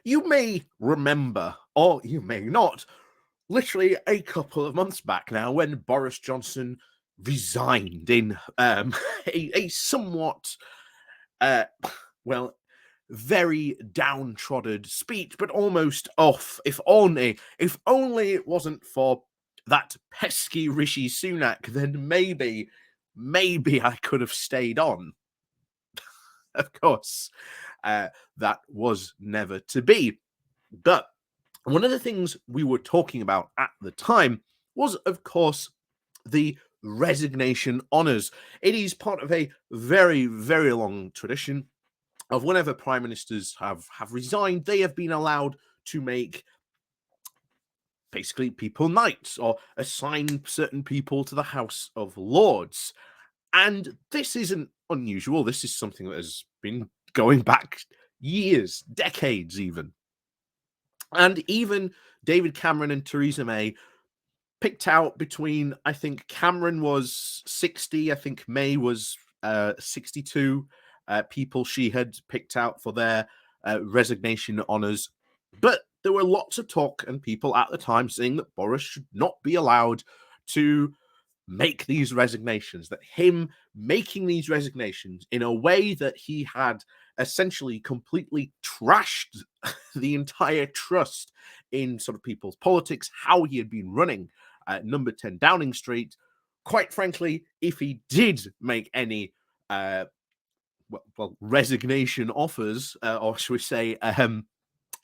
You may remember, or you may not, literally a couple of months back now when Boris Johnson resigned in a somewhat, uh, well, very downtrodden speech, but almost off. If only it wasn't for that pesky Rishi Sunak, then maybe I could have stayed on. Of course, that was never to be. But one of the things we were talking about at the time was, of course, the resignation honours. It is part of a very, very long tradition of whenever prime ministers have resigned, they have been allowed to make basically people knights or assign certain people to the House of Lords. And this isn't unusual. This is something that has been going back years, decades even. And even David Cameron and Theresa May picked out between, I think Cameron was 60, I think May was 62 people she had picked out for their resignation honours. But there were lots of talk and people at the time saying that Boris should not be allowed to make these resignations, that him making these resignations in a way that he had essentially completely trashed the entire trust in sort of people's politics, how he had been running number 10 Downing Street. Quite frankly, if he did make any resignation offers, or shall we say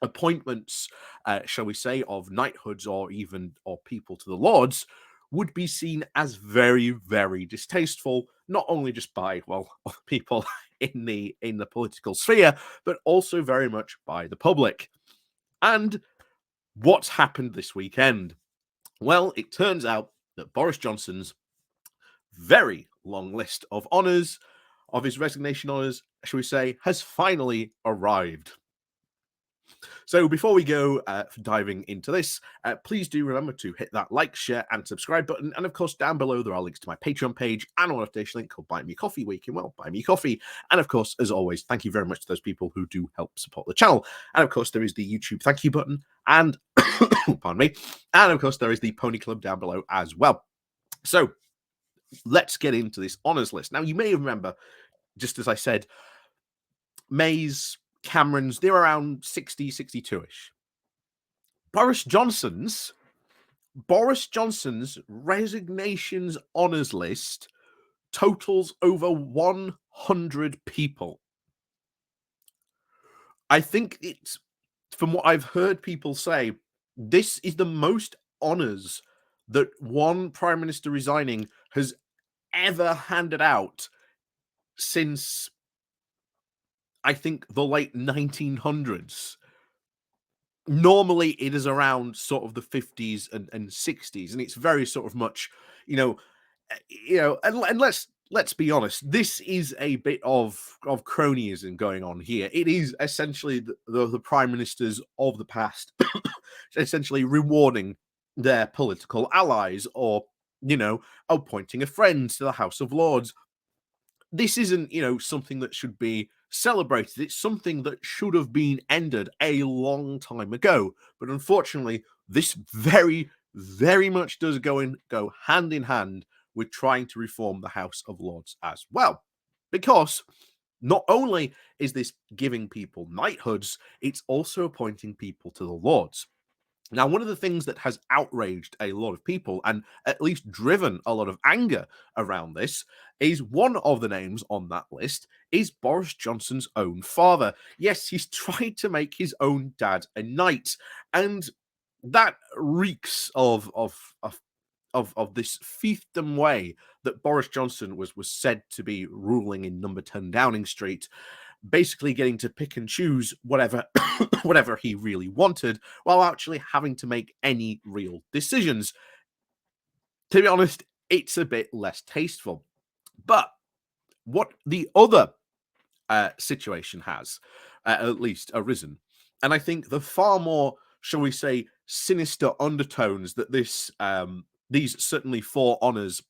appointments, shall we say, of knighthoods or people to the Lords, would be seen as very, very distasteful, not only just by people in the political sphere, but also very much by the public. And what's happened this weekend? Well, it turns out that Boris Johnson's very long list of honours, of his resignation honours, shall we say, has finally arrived. So before we go diving into this, please do remember to hit that like, share, and subscribe button. And of course, down below, there are links to my Patreon page and a one-off link called Buy Me Coffee, where you can, buy me coffee. And of course, as always, thank you very much to those people who do help support the channel. And of course, there is the YouTube thank you button. And, pardon me. And of course, there is the Pony Club down below as well. So let's get into this honours list. Now, you may remember, just as I said, May's, Cameron's, they're around 60, 62-ish. Boris Johnson's resignations honours list totals over 100 people. I think it's, from what I've heard people say, this is the most honours that one prime minister resigning has ever handed out since, I think, the late 1900s. Normally, it is around sort of the 50s and 60s, and it's very sort of much, and let's be honest, this is a bit of cronyism going on here. It is essentially the prime ministers of the past essentially rewarding their political allies, or appointing a friend to the House of Lords. This isn't, something that should be celebrated. It's something that should have been ended a long time ago. But unfortunately, this very, very much does go hand in hand with trying to reform the House of Lords as well. Because not only is this giving people knighthoods, it's also appointing people to the Lords. Now, one of the things that has outraged a lot of people and at least driven a lot of anger around this is one of the names on that list is Boris Johnson's own father. Yes, he's tried to make his own dad a knight, and that reeks of this fiefdom way that Boris Johnson was said to be ruling in number 10 Downing Street, basically getting to pick and choose whatever he really wanted, while actually having to make any real decisions. To be honest, it's a bit less tasteful. But what the other situation has at least arisen, and I think the far more, shall we say, sinister undertones that these certainly four honours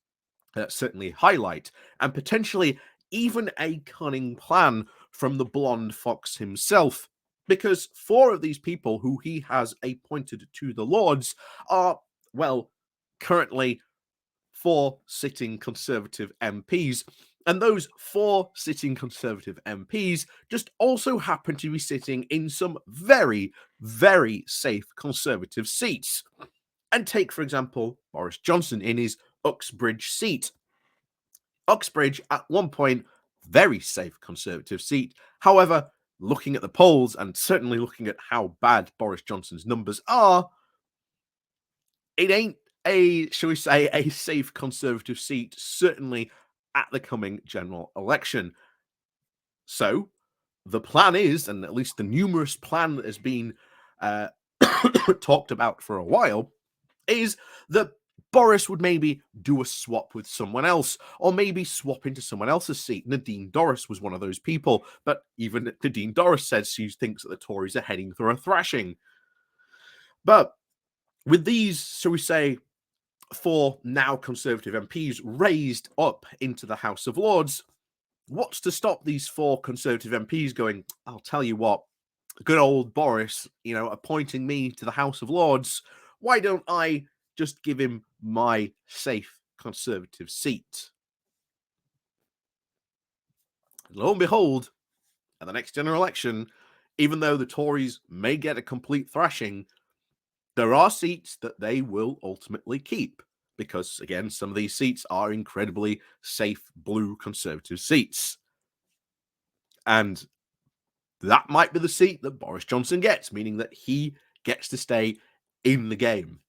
certainly highlight, and potentially even a cunning plan from the blonde fox himself, because 4 of these people who he has appointed to the Lords are, well, currently 4 sitting Conservative MPs. And those 4 sitting Conservative MPs just also happen to be sitting in some very, very safe Conservative seats. And take, for example, Boris Johnson in his Uxbridge seat. Uxbridge, at one point, very safe Conservative seat. However, looking at the polls and certainly looking at how bad Boris Johnson's numbers are, it ain't a, shall we say, a safe Conservative seat, certainly at the coming general election. So the plan is, and at least the numerous plan that has been talked about for a while, is that Boris would maybe do a swap with someone else, or maybe swap into someone else's seat. Nadine Dorries was one of those people, but even Nadine Dorries says she thinks that the Tories are heading for a thrashing. But with these, shall we say, 4 now Conservative MPs raised up into the House of Lords, what's to stop these 4 Conservative MPs going, I'll tell you what, good old Boris, appointing me to the House of Lords, why don't I just give him my safe Conservative seat? And lo and behold, at the next general election, even though the Tories may get a complete thrashing, there are seats that they will ultimately keep. Because, again, some of these seats are incredibly safe blue Conservative seats. And that might be the seat that Boris Johnson gets, meaning that he gets to stay in the game.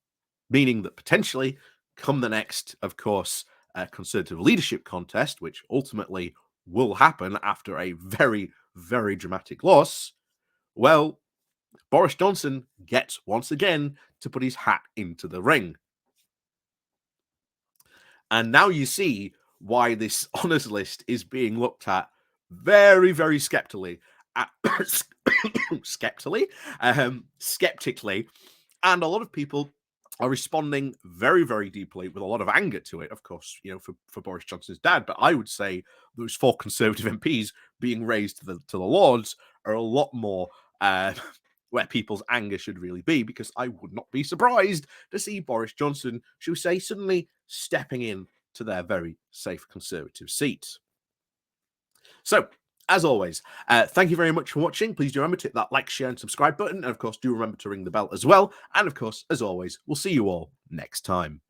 Meaning that potentially, come the next, of course, Conservative leadership contest, which ultimately will happen after a very, very dramatic loss, well, Boris Johnson gets once again to put his hat into the ring. And now you see why this honours list is being looked at very, very skeptically. Skeptically, and a lot of people are responding very, very deeply with a lot of anger to it. Of course, for Boris Johnson's dad, but I would say those 4 Conservative MPs being raised to the Lords are a lot more where people's anger should really be, because I would not be surprised to see Boris Johnson, shall we say, suddenly stepping in to their very safe Conservative seat. So, as always, thank you very much for watching. Please do remember to hit that like, share, and subscribe button. And of course, do remember to ring the bell as well. And of course, as always, we'll see you all next time.